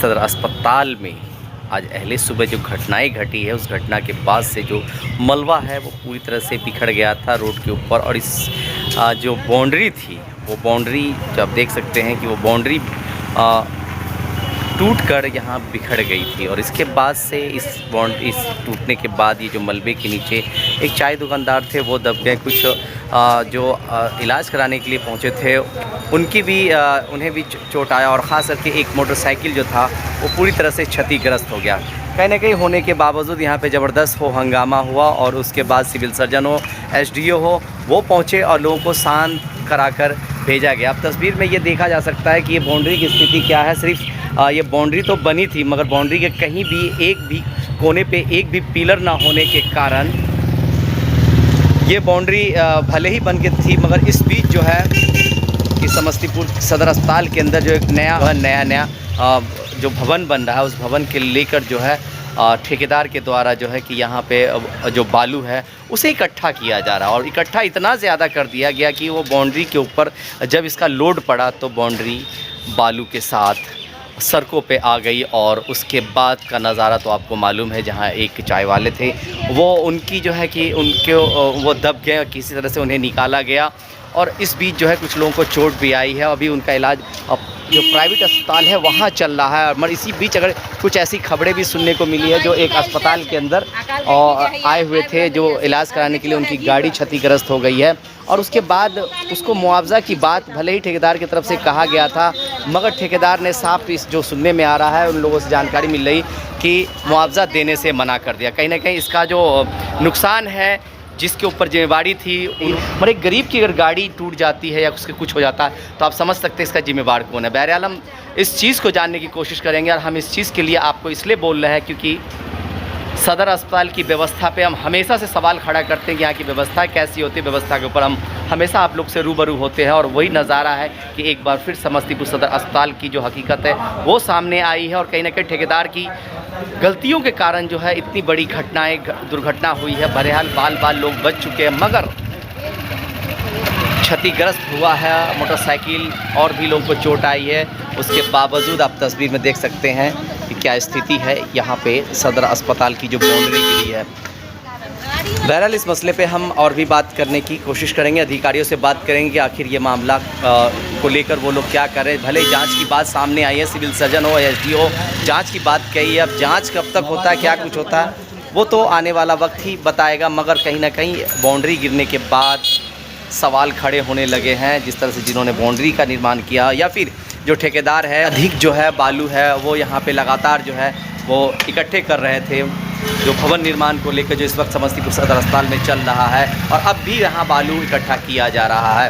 सदर अस्पताल में आज अहले सुबह जो घटनाएं घटी है, उस घटना के बाद से जो मलबा है वो पूरी तरह से बिखर गया था रोड के ऊपर। और इस जो बाउंड्री थी, वो बाउंड्री जो आप देख सकते हैं कि वो बाउंड्री टूट कर यहाँ बिखर गई थी। और इसके बाद से इस टूटने के बाद ये जो मलबे के नीचे एक चाय दुकानदार थे वो दब गए। कुछ जो इलाज कराने के लिए पहुँचे थे उन्हें भी चोट आया। और ख़ास करके एक मोटरसाइकिल जो था वो पूरी तरह से क्षतिग्रस्त हो गया। कहीं ना कहीं होने के बावजूद यहाँ पे ज़बरदस्त हंगामा हुआ और उसके बाद सिविल सर्जन हो, एसडीओ हो, वो पहुँचे और लोगों को शांत कराकर भेजा गया। अब तस्वीर में ये देखा जा सकता है कि ये बाउंड्री की स्थिति क्या है। सिर्फ ये बाउंड्री तो बनी थी, मगर बाउंड्री के कहीं भी एक भी कोने पे एक भी पिलर ना होने के कारण ये बाउंड्री भले ही बन के थी, मगर इस बीच जो है कि समस्तीपुर सदर अस्पताल के अंदर जो एक नया जो भवन बन रहा है, उस भवन के लेकर जो है ठेकेदार के द्वारा जो है कि यहाँ पे जो बालू है उसे इकट्ठा किया जा रहा है। और इकट्ठा इतना ज़्यादा कर दिया गया कि वो बाउंड्री के ऊपर जब इसका लोड पड़ा तो बाउंड्री बालू के साथ सड़कों पे आ गई। और उसके बाद का नज़ारा तो आपको मालूम है, जहाँ एक चाय वाले थे वो उनकी जो है कि वो दब गए, किसी तरह से उन्हें निकाला गया। और इस बीच जो है कुछ लोगों को चोट भी आई है। अभी उनका इलाज जो प्राइवेट अस्पताल है वहाँ चल रहा है। मगर इसी बीच अगर कुछ ऐसी खबरें भी सुनने को मिली है, जो एक अस्पताल के अंदर आए हुए थे जो इलाज कराने के लिए, उनकी गाड़ी क्षतिग्रस्त हो गई है। और उसके बाद उसको मुआवजा की बात भले ही ठेकेदार की तरफ से कहा गया था, मगर ठेकेदार ने साफ इस जो सुनने में आ रहा है, उन लोगों से जानकारी मिल रही कि मुआवजा देने से मना कर दिया। कहीं ना कहीं इसका जो नुकसान है, जिसके ऊपर जिम्मेवारी थी, मगर एक गरीब की अगर गाड़ी टूट जाती है या उसके कुछ हो जाता है तो आप समझ सकते हैं इसका जिम्मेवार कौन है। बहरहाल हम इस चीज़ को जानने की कोशिश करेंगे। और हम इस चीज़ के लिए आपको इसलिए बोल रहे हैं क्योंकि सदर अस्पताल की व्यवस्था पे हम हमेशा से सवाल खड़ा करते हैं कि यहाँ की व्यवस्था कैसी होती है। व्यवस्था के ऊपर हम हमेशा आप लोग से रूबरू होते हैं। और वही नज़ारा है कि एक बार फिर समस्तीपुर सदर अस्पताल की जो हकीकत है वो सामने आई है। और कहीं ना कहीं ठेकेदार की गलतियों के कारण जो है इतनी बड़ी दुर्घटना हुई है। बहरहाल बाल लोग बच चुके हैं, मगर क्षतिग्रस्त हुआ है मोटरसाइकिल, और भी लोगों को चोट आई है। उसके बावजूद आप तस्वीर में देख सकते हैं कि क्या स्थिति है यहाँ पे सदर अस्पताल की जो बाउंड्री गिरी है। बहरहाल इस मसले पे हम और भी बात करने की कोशिश करेंगे, अधिकारियों से बात करेंगे कि आखिर ये मामला को लेकर वो लोग क्या कर रहे हैं। भले ही जांच की बात सामने आई है, सिविल सर्जन हो, एसडीओ जांच की बात कही है। अब जांच कब तक होता है, क्या कुछ होता है, वो तो आने वाला वक्त ही बताएगा। मगर कहीं ना कहीं बाउंड्री गिरने के बाद सवाल खड़े होने लगे हैं, जिस तरह से जिन्होंने बाउंड्री का निर्माण किया या फिर जो ठेकेदार है, अधिक जो है बालू है वो यहाँ पे लगातार जो है वो इकट्ठे कर रहे थे, जो भवन निर्माण को लेकर जो इस वक्त समस्तीपुर सदर अस्पताल में चल रहा है। और अब भी यहाँ बालू इकट्ठा किया जा रहा है।